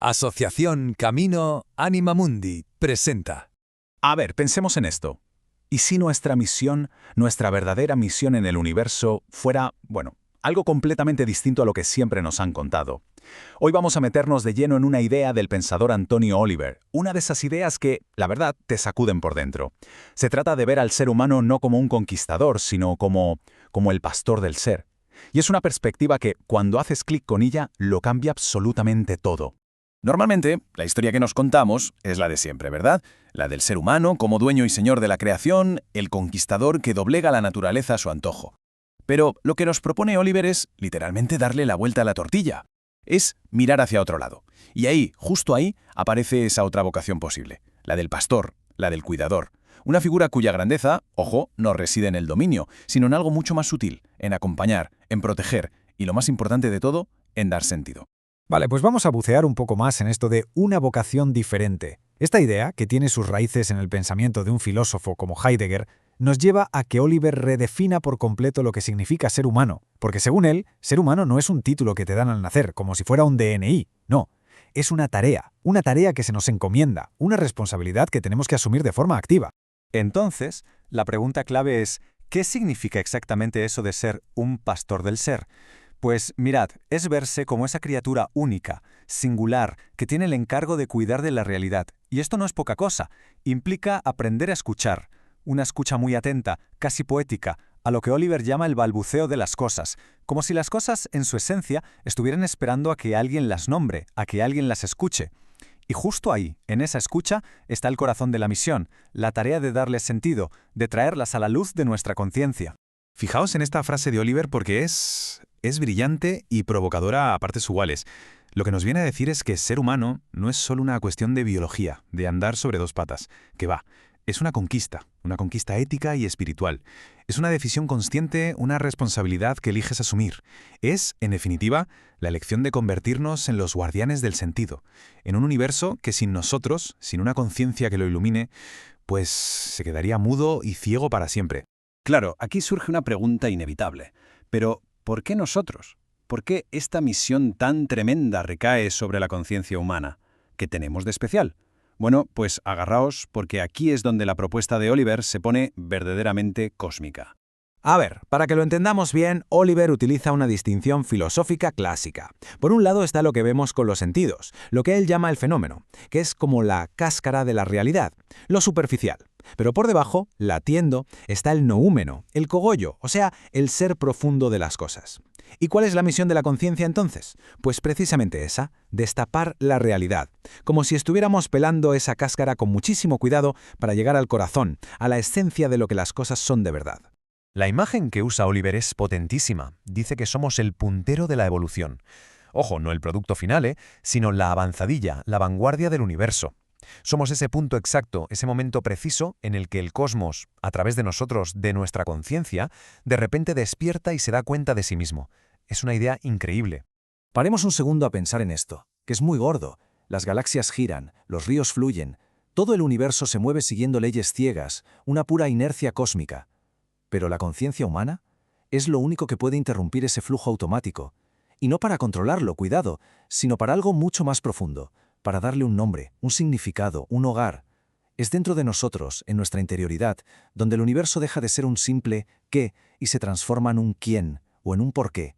Asociación Camino Anima Mundi presenta. A ver, pensemos en esto. ¿Y si nuestra misión, nuestra verdadera misión en el universo, fuera, algo completamente distinto a lo que siempre nos han contado? Hoy vamos a meternos de lleno en una idea del pensador Antonio Oliver, una de esas ideas que, la verdad, te sacuden por dentro. Se trata de ver al ser humano no como un conquistador, sino como el pastor del ser. Y es una perspectiva que, cuando haces clic con ella, lo cambia absolutamente todo. Normalmente, la historia que nos contamos es la de siempre, ¿verdad? La del ser humano como dueño y señor de la creación, el conquistador que doblega la naturaleza a su antojo. Pero lo que nos propone Oliver es, literalmente, darle la vuelta a la tortilla. Es mirar hacia otro lado. Y ahí, justo ahí, aparece esa otra vocación posible, la del pastor, la del cuidador. Una figura cuya grandeza, ojo, no reside en el dominio, sino en algo mucho más sutil, en acompañar, en proteger y, lo más importante de todo, en dar sentido. Vale, pues vamos a bucear un poco más en esto de una vocación diferente. Esta idea, que tiene sus raíces en el pensamiento de un filósofo como Heidegger, nos lleva a que Oliver redefina por completo lo que significa ser humano, porque según él, ser humano no es un título que te dan al nacer, como si fuera un DNI, no. Es una tarea que se nos encomienda, una responsabilidad que tenemos que asumir de forma activa. Entonces, la pregunta clave es, ¿qué significa exactamente eso de ser un pastor del ser? Pues mirad, es verse como esa criatura única, singular, que tiene el encargo de cuidar de la realidad. Y esto no es poca cosa, implica aprender a escuchar, una escucha muy atenta, casi poética, a lo que Oliver llama el balbuceo de las cosas, como si las cosas, en su esencia, estuvieran esperando a que alguien las nombre, a que alguien las escuche. Y justo ahí, en esa escucha, está el corazón de la misión, la tarea de darles sentido, de traerlas a la luz de nuestra conciencia. Fijaos en esta frase de Oliver porque es brillante y provocadora a partes iguales. Lo que nos viene a decir es que ser humano no es solo una cuestión de biología, de andar sobre dos patas, que va, es una conquista ética y espiritual. Es una decisión consciente, una responsabilidad que eliges asumir. Es, en definitiva, la elección de convertirnos en los guardianes del sentido, en un universo que sin nosotros, sin una conciencia que lo ilumine, pues se quedaría mudo y ciego para siempre. Claro, aquí surge una pregunta inevitable. Pero, ¿por qué nosotros? ¿Por qué esta misión tan tremenda recae sobre la conciencia humana? ¿Qué tenemos de especial? Bueno, pues agarraos, porque aquí es donde la propuesta de Oliver se pone verdaderamente cósmica. A ver, para que lo entendamos bien, Oliver utiliza una distinción filosófica clásica. Por un lado está lo que vemos con los sentidos, lo que él llama el fenómeno, que es como la cáscara de la realidad, lo superficial. Pero por debajo, latiendo, está el noúmeno, el cogollo, o sea, el ser profundo de las cosas. ¿Y cuál es la misión de la conciencia entonces? Pues precisamente esa, destapar la realidad, como si estuviéramos pelando esa cáscara con muchísimo cuidado para llegar al corazón, a la esencia de lo que las cosas son de verdad. La imagen que usa Oliver es potentísima. Dice que somos el puntero de la evolución. Ojo, no el producto final, sino la avanzadilla, la vanguardia del universo. Somos ese punto exacto, ese momento preciso en el que el cosmos, a través de nosotros, de nuestra conciencia, de repente despierta y se da cuenta de sí mismo. Es una idea increíble. Paremos un segundo a pensar en esto, que es muy gordo. Las galaxias giran, los ríos fluyen, todo el universo se mueve siguiendo leyes ciegas, una pura inercia cósmica. Pero la conciencia humana es lo único que puede interrumpir ese flujo automático. Y no para controlarlo, cuidado, sino para algo mucho más profundo, para darle un nombre, un significado, un hogar. Es dentro de nosotros, en nuestra interioridad, donde el universo deja de ser un simple qué y se transforma en un quién o en un por qué.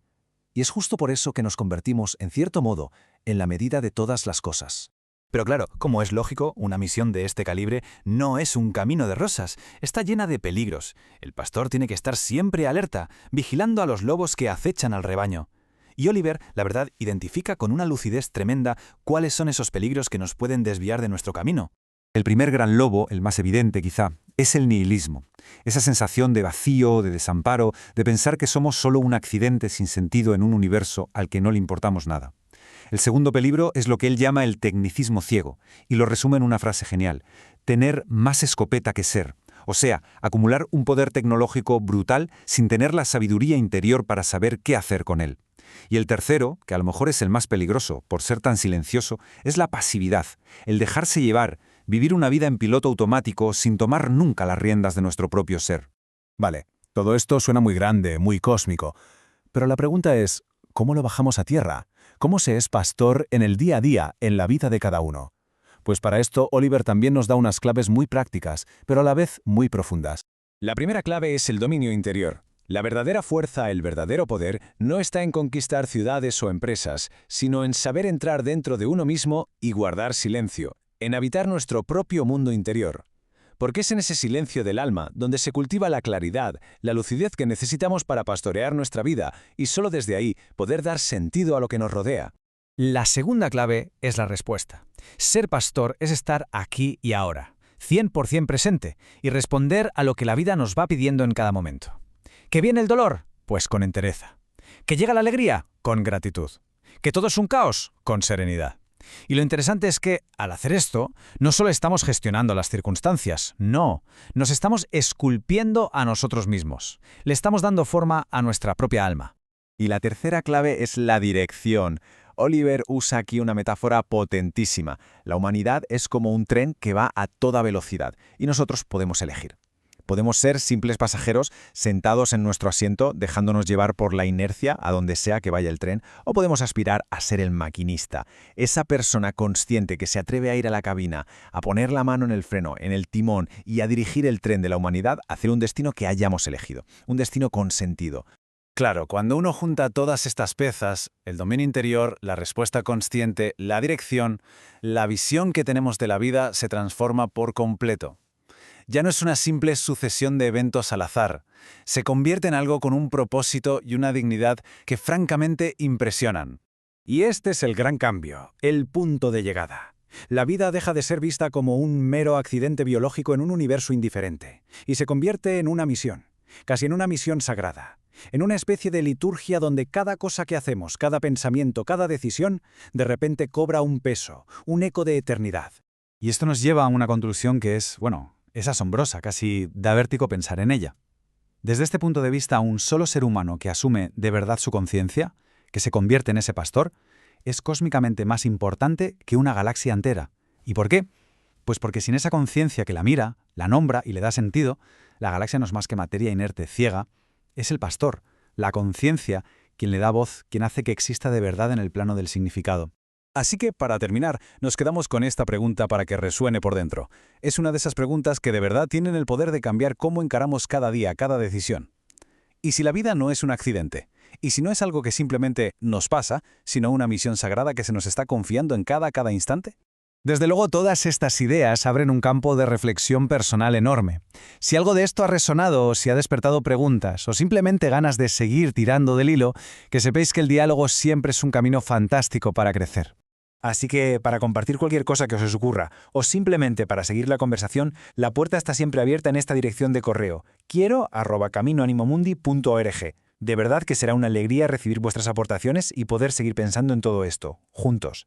Y es justo por eso que nos convertimos, en cierto modo, en la medida de todas las cosas. Pero claro, como es lógico, una misión de este calibre no es un camino de rosas, está llena de peligros. El pastor tiene que estar siempre alerta, vigilando a los lobos que acechan al rebaño. Y Oliver, la verdad, identifica con una lucidez tremenda cuáles son esos peligros que nos pueden desviar de nuestro camino. El primer gran lobo, el más evidente quizá, es el nihilismo. Esa sensación de vacío, de desamparo, de pensar que somos solo un accidente sin sentido en un universo al que no le importamos nada. El segundo peligro es lo que él llama el tecnicismo ciego, y lo resume en una frase genial: tener más escopeta que ser. O sea, acumular un poder tecnológico brutal sin tener la sabiduría interior para saber qué hacer con él. Y el tercero, que a lo mejor es el más peligroso por ser tan silencioso, es la pasividad, el dejarse llevar, vivir una vida en piloto automático sin tomar nunca las riendas de nuestro propio ser. Vale, todo esto suena muy grande, muy cósmico. Pero la pregunta es, ¿cómo lo bajamos a tierra? ¿Cómo se es pastor en el día a día, en la vida de cada uno? Pues para esto Oliver también nos da unas claves muy prácticas, pero a la vez muy profundas. La primera clave es el dominio interior. La verdadera fuerza, el verdadero poder, no está en conquistar ciudades o empresas, sino en saber entrar dentro de uno mismo y guardar silencio, en habitar nuestro propio mundo interior. Porque es en ese silencio del alma donde se cultiva la claridad, la lucidez que necesitamos para pastorear nuestra vida y solo desde ahí poder dar sentido a lo que nos rodea. La segunda clave es la respuesta. Ser pastor es estar aquí y ahora, 100% presente, y responder a lo que la vida nos va pidiendo en cada momento. ¿Que viene el dolor? Pues con entereza. ¿Que llega la alegría? Con gratitud. ¿Que todo es un caos? Con serenidad. Y lo interesante es que, al hacer esto, no solo estamos gestionando las circunstancias, no, nos estamos esculpiendo a nosotros mismos. Le estamos dando forma a nuestra propia alma. Y la tercera clave es la dirección. Oliver usa aquí una metáfora potentísima. La humanidad es como un tren que va a toda velocidad y nosotros podemos elegir. Podemos ser simples pasajeros sentados en nuestro asiento dejándonos llevar por la inercia a donde sea que vaya el tren, o podemos aspirar a ser el maquinista, esa persona consciente que se atreve a ir a la cabina, a poner la mano en el freno, en el timón y a dirigir el tren de la humanidad hacia un destino que hayamos elegido, un destino con sentido. Claro, cuando uno junta todas estas piezas, el dominio interior, la respuesta consciente, la dirección, la visión que tenemos de la vida se transforma por completo. Ya no es una simple sucesión de eventos al azar, se convierte en algo con un propósito y una dignidad que francamente impresionan. Y este es el gran cambio, el punto de llegada. La vida deja de ser vista como un mero accidente biológico en un universo indiferente, y se convierte en una misión, casi en una misión sagrada, en una especie de liturgia donde cada cosa que hacemos, cada pensamiento, cada decisión, de repente cobra un peso, un eco de eternidad. Y esto nos lleva a una conclusión que es asombrosa, casi da vértigo pensar en ella. Desde este punto de vista, un solo ser humano que asume de verdad su conciencia, que se convierte en ese pastor, es cósmicamente más importante que una galaxia entera. ¿Y por qué? Pues porque sin esa conciencia que la mira, la nombra y le da sentido, la galaxia no es más que materia inerte, ciega. Es el pastor, la conciencia, quien le da voz, quien hace que exista de verdad en el plano del significado. Así que, para terminar, nos quedamos con esta pregunta para que resuene por dentro. Es una de esas preguntas que de verdad tienen el poder de cambiar cómo encaramos cada día, cada decisión. ¿Y si la vida no es un accidente? ¿Y si no es algo que simplemente nos pasa, sino una misión sagrada que se nos está confiando en cada instante? Desde luego, todas estas ideas abren un campo de reflexión personal enorme. Si algo de esto ha resonado o si ha despertado preguntas o simplemente ganas de seguir tirando del hilo, que sepáis que el diálogo siempre es un camino fantástico para crecer. Así que, para compartir cualquier cosa que os ocurra, o simplemente para seguir la conversación, la puerta está siempre abierta en esta dirección de correo: quiero@caminoanimomundi.org. De verdad que será una alegría recibir vuestras aportaciones y poder seguir pensando en todo esto, juntos.